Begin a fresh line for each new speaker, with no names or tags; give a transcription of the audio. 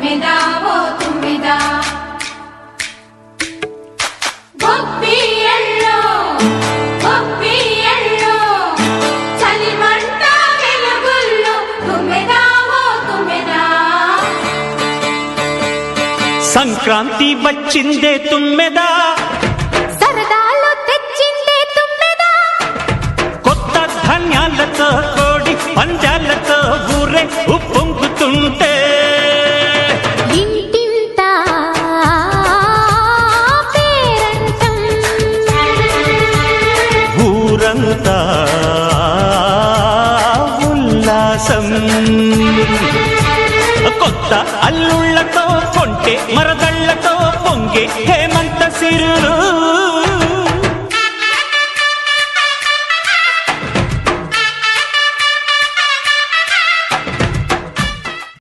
తుమ్మెదా ఓ తుమ్మెదా గొప్పియల్లో చలిమంట వెలుగుల్లో తుమ్మెదా ఓ తుమ్మెదా
సంక్రాంతి వచ్చిందే తుమ్మెదా
సరదాలు తెచ్చిందే తుమ్మెదా
కొత్త ధాన్యాలతో కోడి పంజాలతో ఊరే ఉప్పొంగుతుంటే
ఇంటింత పేరంటం
ఊరంతా ఉల్లాసం కొత్త అల్లుళ్లతో కొంటే మరదళ్లతో పొంగే హేమంత సిరులు